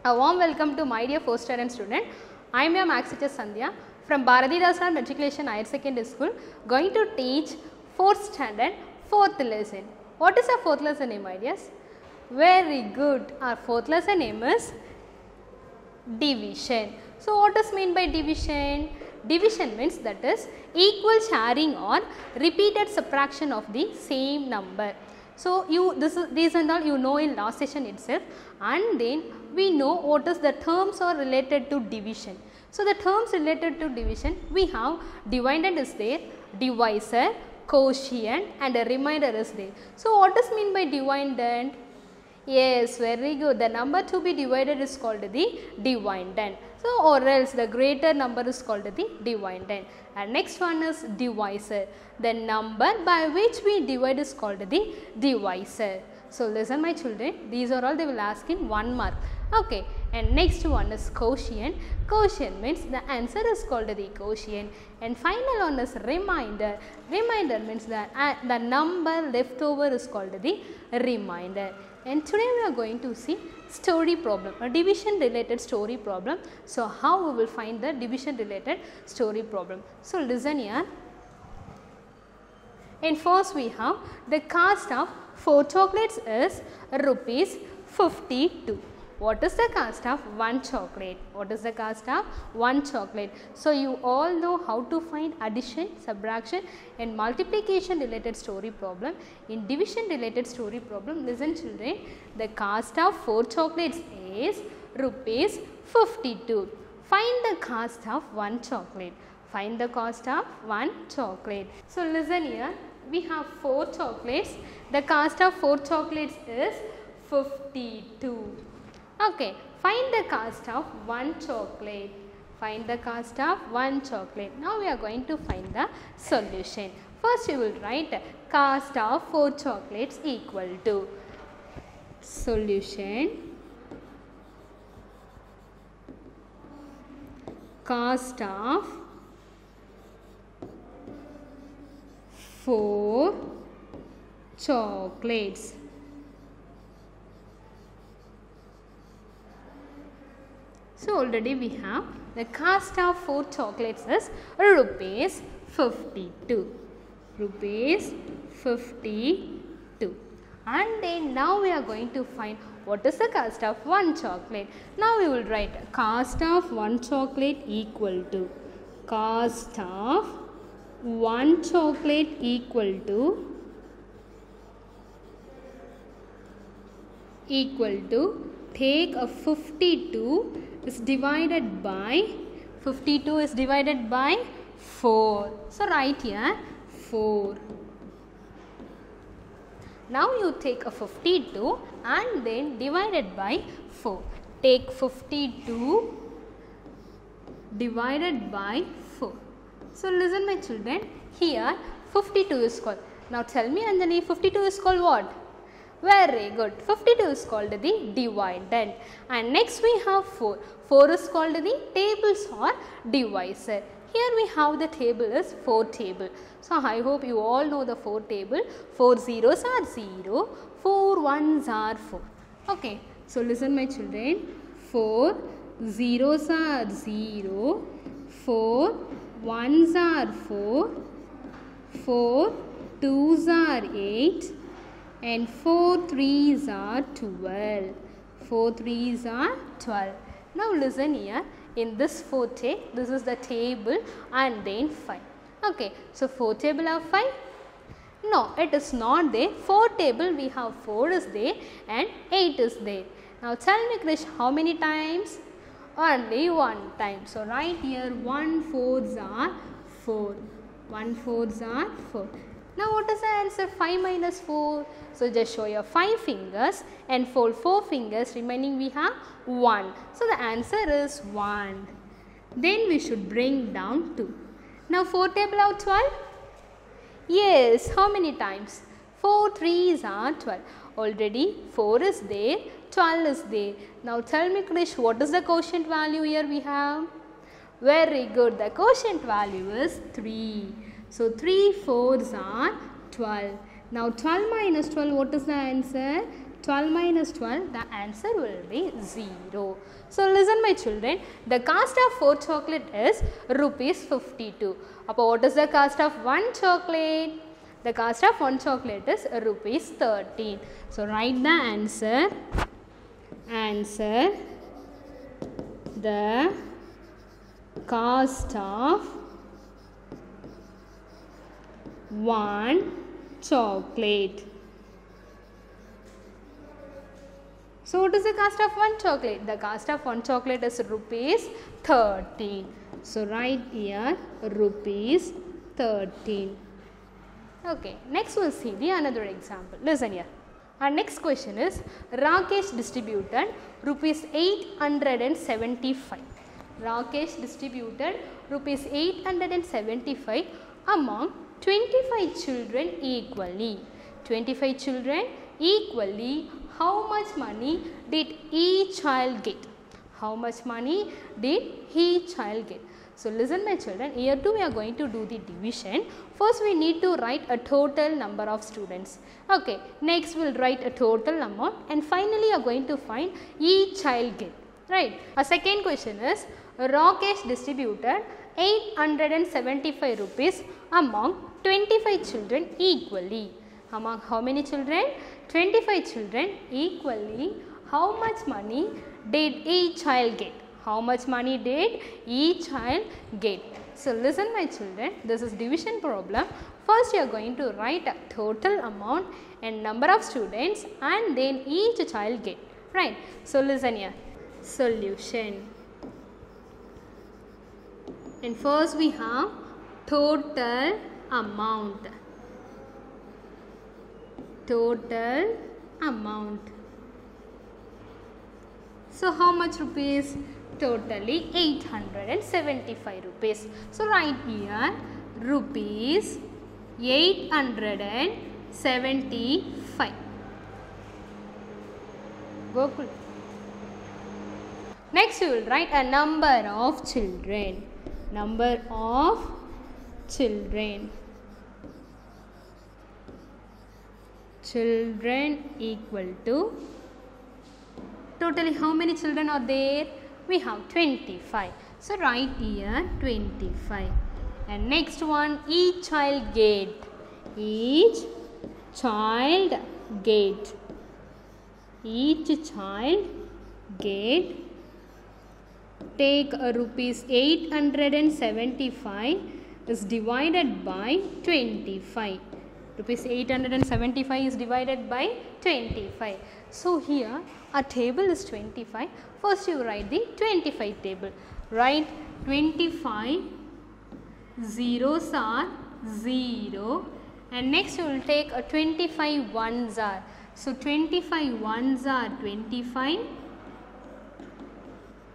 A warm welcome to my dear 4th standard student. I am your maths teacher Sandhya from Bharatidasar Matriculation Higher Secondary School, going to teach 4th standard 4th lesson. What is our 4th lesson name, my dears? Very good. Our 4th lesson name is division. So what is meant by division? Division means that is equal sharing or repeated subtraction of the same number. So these and all you know in last session itself, and then we know what is the terms are related to division. So the terms related to division, we have dividend is there, divisor, quotient and a remainder is there. So what is mean by dividend? Yes, very good. The number to be divided is called the dividend. So or else the greater number is called the dividend. And next one is divisor. The number by which we divide is called the divisor. So listen my children, these are all they will ask in 1 mark. Okay, and next one is quotient. Quotient means the answer is called the quotient. And final one is remainder. Remainder means the number left over is called the remainder. And today we are going to see story problem, a division related story problem. So how we will find the division related story problem? So listen here. And first we have the cost of 4 chocolates is rupees 52. What is the cost of 1 chocolate? What is the cost of 1 chocolate? So you all know how to find addition, subtraction and multiplication related story problem. In division related story problem, listen children, the cost of 4 chocolates is rupees 52. Find the cost of 1 chocolate. Find the cost of 1 chocolate. So listen here, we have 4 chocolates. The cost of 4 chocolates is 52. Okay, find the cost of 1 chocolate. Find the cost of 1 chocolate. Now we are going to find the solution. First you will write cost of 4 chocolates equal to solution. Cost of 4 chocolates. So already we have the cost of 4 chocolates is rupees 52. Rupees 52. And then now we are going to find what is the cost of 1 chocolate. Now we will write cost of 1 chocolate equal to cost of 1 chocolate equal to take a 52 is divided by 52 is divided by 4. So write here 4. Now you take a 52 and then divided by 4. Take 52 divided by 4. So listen my children, here 52 is called. Now tell me Anjali, 52 is called what? Very good. 52 is called the dividend. And next we have 4. 4 is called the tables or divisor. Here we have the table is 4 table. So I hope you all know the 4 table. 4 zeros are 0. 4 ones are 4. Okay. So listen my children. 4 zeros are 0. 4 ones are 4. 4 twos are 8. And 4 threes are 12. 4 threes are 12. Now listen here, in this 4 this is the table and then 5. Okay, so 4 table of 5? No, it is not there. 4 table we have 4 is there and 8 is there. Now tell me Krish, how many times? Only 1 time. So write here 1 fours are 4. 1 fours are 4. Now what is the answer? 5 minus 4. So just show your 5 fingers and fold 4 fingers, remaining we have 1. So the answer is 1. Then we should bring down 2. Now 4 table of 12? Yes, how many times? 4 threes are 12. Already 4 is there, 12 is there. Now tell me Krish, what is the quotient value here we have? Very good, the quotient value is 3. So 3 fours are 12. Now 12 minus 12, what is the answer? 12 minus 12, the answer will be 0. So listen my children, the cost of 4 chocolate is rupees 52. Appo what is the cost of 1 chocolate? The cost of 1 chocolate is rupees 13. So write the answer. The cost of 1 chocolate. So what is the cost of 1 chocolate? The cost of 1 chocolate is rupees 13. So write here rupees 13. Okay, next we'll see the another example. Listen here. Our next question is Rakesh distributed rupees 875. Rakesh distributed rupees 875 among 25 children equally. 25 children equally. How much money did each child get? How much money did each child get? So listen my children, here too we are going to do the division. First we need to write a total number of students. Okay, next we will write a total amount and finally you are going to find each child get. Right. A second question is Rakesh distributed 875 rupees among 25 children equally. Among how many children? 25 children equally. How much money did each child get? How much money did each child get? So listen my children, this is division problem. First you are going to write a total amount and number of students and then each child get. Right. So listen here. Solution. And first we have total amount. Total amount. So how much rupees? Totally 875 rupees. So write here rupees 875. Gokul. Next you will write a number of children. Number of children. Children equal to, totally how many children are there? We have 25. So write here 25. And next one, each child get. Each child get. Each child get. Take a rupees 875 is divided by 25. Rupees 875 is divided by 25. So here a table is 25. First you write the 25 table. Write 25, zeros are 0 and next you will take a 25 ones are. So 25 ones are 25,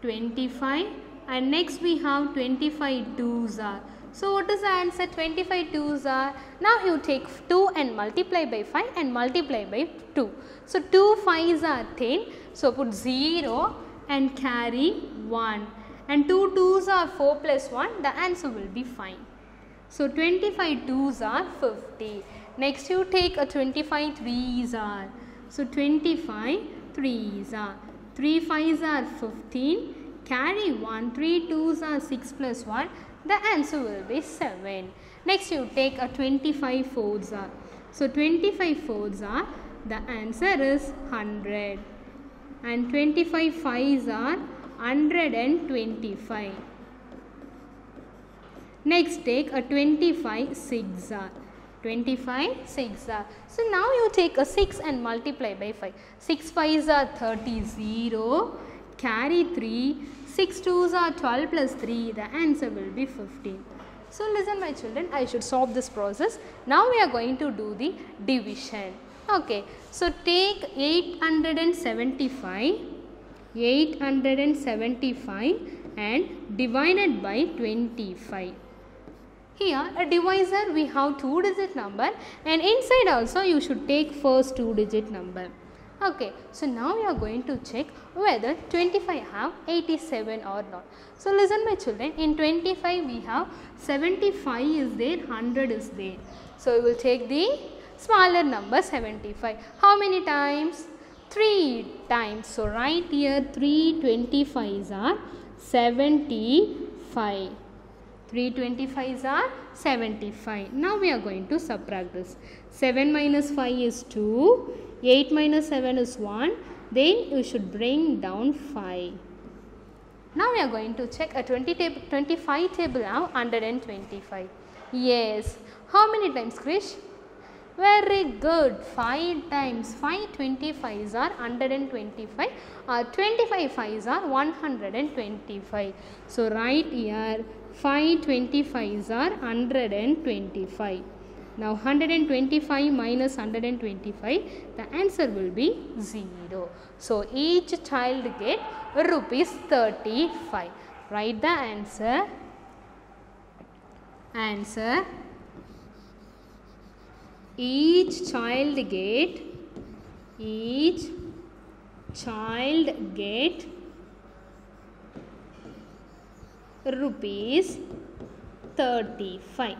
25 and next we have 25 twos are. So what is the answer? 25 twos are. Now you take 2 and multiply by 5 and multiply by 2. So 2 5s are 10. So put 0 and carry 1. And 2 twos are 4 plus 1. The answer will be 5. So 25 twos are 50. Next you take a 25 threes are. So 25 threes are. 3 5s are 15. Carry 1. 3 twos are 6 plus 1. The answer will be 7. Next you take a 25 fours are. So 25 fours are, the answer is 100. And 25 fives are 125. Next take a 25 six are. 25 6 are. So now you take a 6 and multiply by 5. 6 5s are 30, 0. Carry 3. 6 twos are 12 plus 3. The answer will be 15. So listen my children, I should solve this process. Now we are going to do the division. Okay. So take 875 and divide it by 25. Here a divisor we have 2-digit number and inside also you should take first 2-digit number. Okay, so now we are going to check whether 25 have 87 or not. So listen my children, in 25 we have 75 is there, 100 is there. So we will take the smaller number 75. How many times? 3 times. So write here 3 25s are 75. 3 25s are 75. Now we are going to subtract this. 7 minus 5 is 2. 8 minus 7 is 1. Then you should bring down 5. Now we are going to check a 25 table now, 125. Yes. How many times, Krish? Very good. 5 times. 5 25s are 125. 25 5s are 125. So write here 5 25s are 125. Now 125 minus 125, the answer will be 0. So each child get rupees 35. Write the answer. Answer. Each child get rupees 35.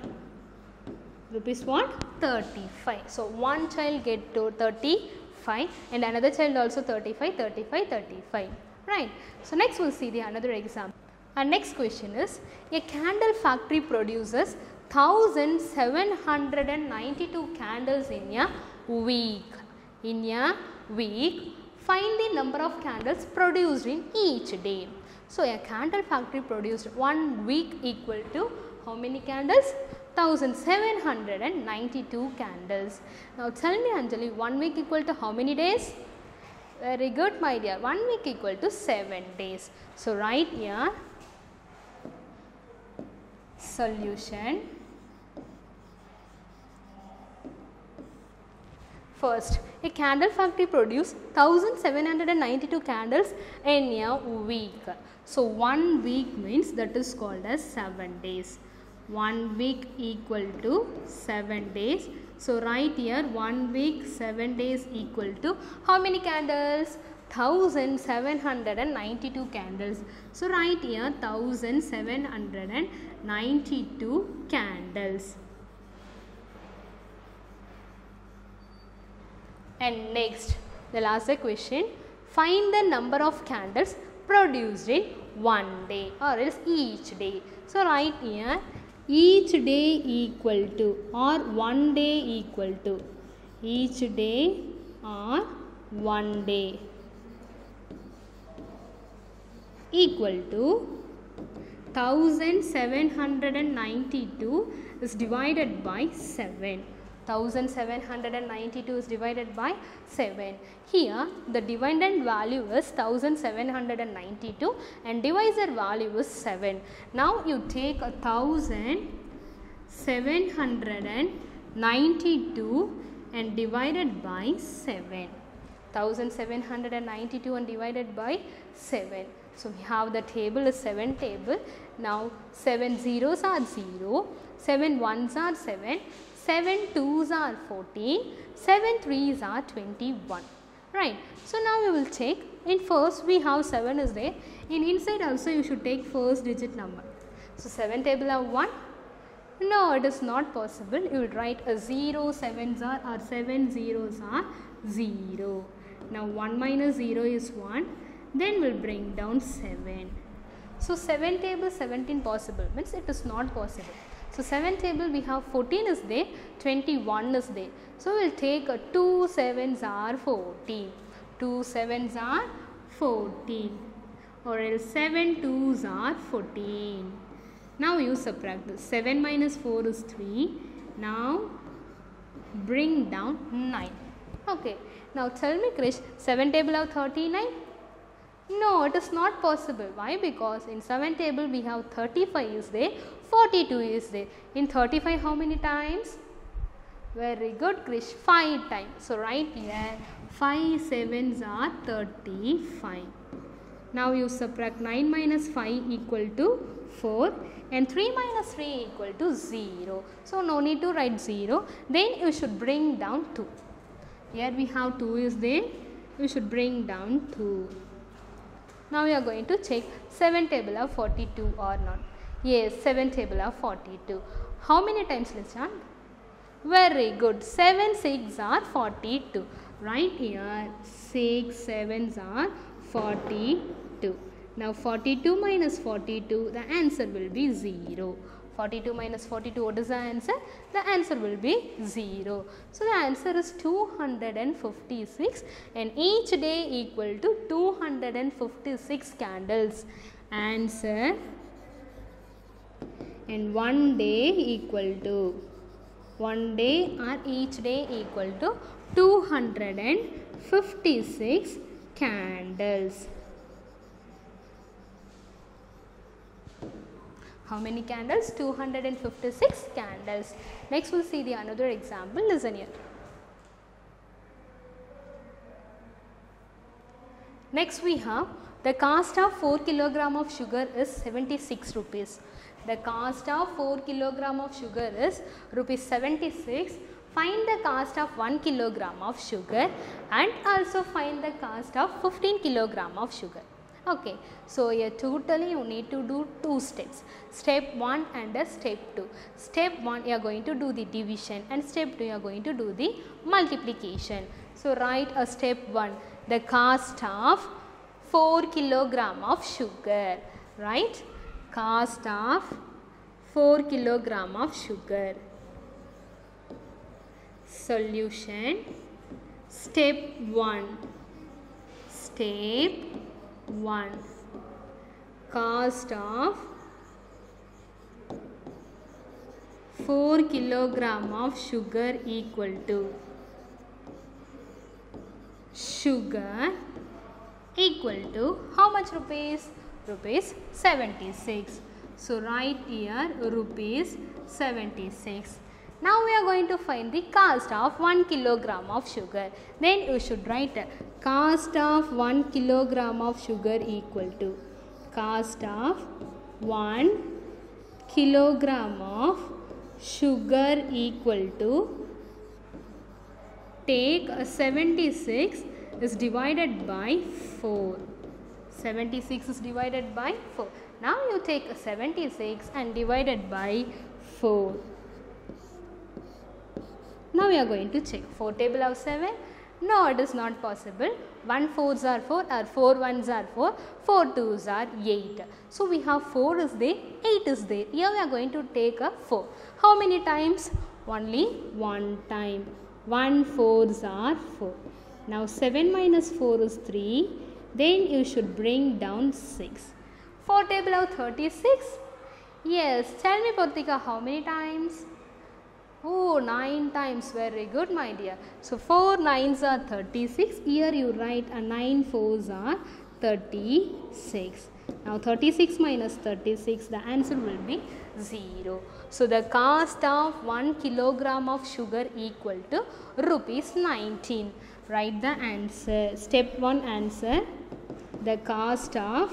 Rupees what? 35. So one child get to 35 and another child also 35, 35, 35. Right. So next we'll see the another example. Our next question is, a candle factory produces 1792 candles in a week. In a week, find the number of candles produced in each day. So a candle factory produced 1 week equal to how many candles? 1792 candles. Now tell me, Anjali, 1 week equal to how many days? Very good, my dear. 1 week equal to 7 days. So write here solution. First, a candle factory produced 1792 candles in a week. So 1 week means that is called as 7 days. 1 week equal to 7 days. So write here 1 week 7 days equal to how many candles? 1792 candles. So write here 1792 candles. And next, the last question, find the number of candles produced in 1 day or else each day. So write here each day equal to or 1 day equal to, each day or 1 day equal to 1792 is divided by 7. 1792 is divided by 7. Here the dividend value is 1792 and divisor value is 7. Now you take 1792 and divided by 7. 1792 and divided by 7. So we have the table is 7 table. Now 7 zeros are 0, 7 ones are 7, 7 twos are 14, 7 threes are 21. Right. So now we will check. In first we have 7 is there. In inside also you should take first digit number. So 7 table have 1. No, it is not possible. You will write a 0 sevens are or 7 zeros are 0. Now 1 minus 0 is 1. Then we'll bring down 7. So 7 table 17 possible means it is not possible. So 7 table we have 14 is there, 21 is there. So we'll take a 2 sevens are 14. 2 sevens are 14 or else 7 twos are 14. Now you subtract this. 7 minus 4 is 3. Now bring down 9. Okay. Now tell me, Krish, 7 table have 39? No, it is not possible. Why? Because in 7 table we have 35 is there, 42 is there. In 35 how many times? Very good, Krish, 5 times. So write here 5 sevens are 35. Now you subtract 9 minus 5 equal to 4 and 3 minus 3 equal to 0. So no need to write 0. Then you should bring down 2. Here we have 2 is there. You should bring down 2. Now we are going to check 7 table of 42 or not. Yes, 7 table of 42. How many times, Lishan? Very good. 7 6 are 42. Right here 6 7s are 42. Now 42 minus 42, the answer will be 0. 42 minus 42, what is the answer? The answer will be 0. So the answer is 256 and each day equal to 256 candles. Answer, and one day equal to, one day or each day equal to 256 candles. How many candles? 256 candles. Next we'll see the another example. Listen here. Next we have the cost of 4 kg of sugar is 76 rupees. The cost of 4 kg of sugar is rupees 76. Find the cost of 1 kg of sugar and also find the cost of 15 kg of sugar. Okay, so here totally you need to do 2 steps. Step 1 and step 2. Step 1 you are going to do the division and step 2 you are going to do the multiplication. So write a step 1, the cost of 4 kg of sugar, right? Cost of 4 kg of sugar. Solution. Step 1. Step 1. Cost of 4 kg of sugar equal to, sugar equal to how much rupees? Rupees 76. So write here rupees 76. Now we are going to find the cost of 1 kg of sugar. Then you should write cost of 1 kg of sugar equal to, cost of 1 kg of sugar equal to, take 76 is divided by 4. 76 is divided by 4. Now you take 76 and divide it by 4. Now we are going to check 4 table of 7. No, it is not possible. 1 4s are 4 or 4 1s are 4, 4 2s are 8. So we have 4 is there, 8 is there. Here we are going to take a 4. How many times? Only one time. 1 4s are 4. Now 7 minus 4 is 3. Then you should bring down 6. 4 table of 36. Yes, tell me Pratika, how many times? Oh, 9 times. Very good, my dear. So 4 9s are 36. Here you write a 9 4s are 36. Now 36 minus 36, the answer will be 0. So the cost of 1 kg of sugar equal to rupees 19. Write the answer. Step 1 answer. The cost of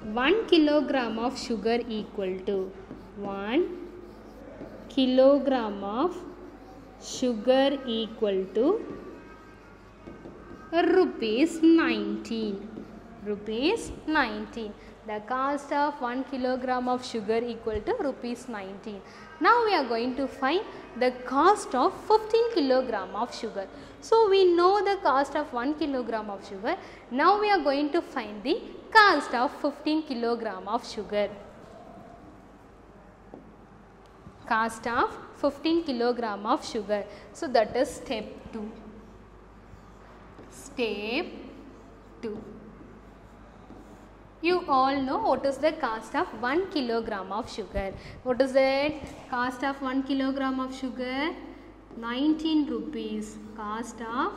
1 kg of sugar equal to 1 kilogram of sugar equal to rupees 19. Rupees 19. The cost of 1 kilogram of sugar equal to rupees 19. Now we are going to find the cost of 15 kilogram of sugar. So we know the cost of 1 kilogram of sugar. Now we are going to find the cost of 15 kilogram of sugar. Cost of 15 kilogram of sugar. So that is step 2. Step 2. You all know what is the cost of 1 kilogram of sugar. What is it? Cost of 1 kilogram of sugar? 19 rupees. Cost of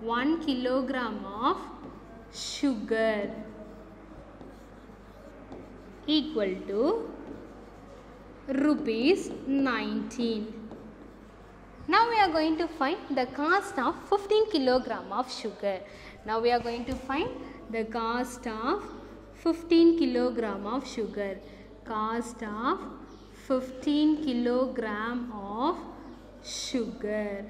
1 kilogram of sugar equal to rupees 19. Now we are going to find the cost of 15 kilogram of sugar. Now we are going to find the cost of 15 kilogram of sugar. Cost of 15 kilogram of sugar.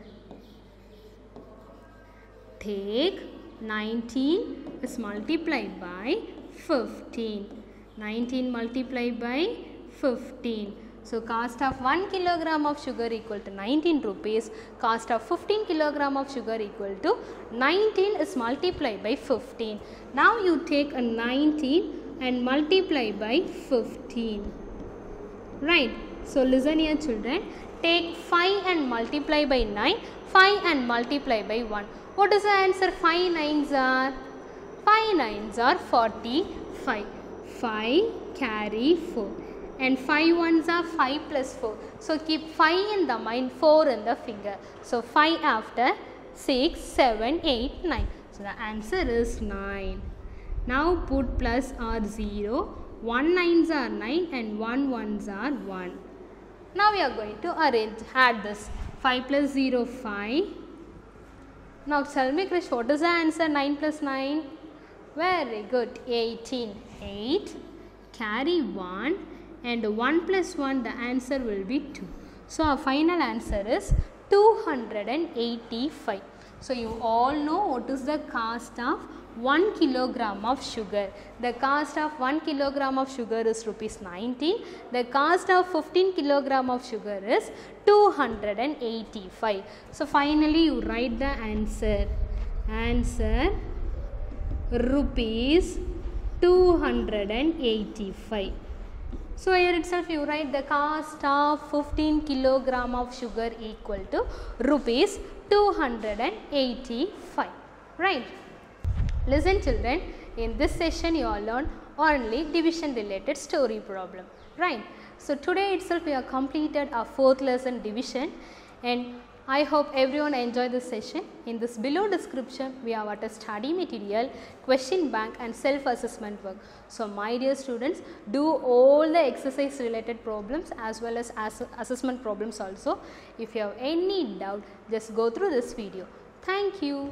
Take 19 is multiplied by 15. 19 multiplied by 15. So cost of 1 kilogram of sugar equal to 19 rupees. Cost of 15 kilogram of sugar equal to 19 is multiplied by 15. Now you take a 19 and multiply by 15. Right. So listen here children. Take 5 and multiply by 9. 5 and multiply by 1. What is the answer? 5 nines are? 5 nines are 45. 5 carry 4. And 5 ones are 5 plus 4. So keep 5 in the mind, 4 in the finger. So 5 after 6, 7, 8, 9. So the answer is 9. Now put plus or 0. 1 nines are 9 and 1 ones are 1. Now we are going to add this. 5 plus 0, 5. Now tell me Krish, what is the answer? 9 plus 9? Very good. 18. 8. Carry 1. And 1 plus 1, the answer will be 2. So our final answer is 285. So you all know what is the cost of 1 kilogram of sugar. The cost of 1 kilogram of sugar is rupees 19. The cost of 15 kilogram of sugar is 285. So finally you write the answer. Answer rupees 285. So here itself you write the cost of 15 kilogram of sugar equal to rupees 285. Right. Listen children, in this session you all learn only division related story problem. Right. So today itself we have completed our 4th lesson division, and I hope everyone enjoyed this session. In this below description, we have a study material, question bank and self-assessment work. So my dear students, do all the exercise related problems as well as assessment problems also. If you have any doubt, just go through this video. Thank you.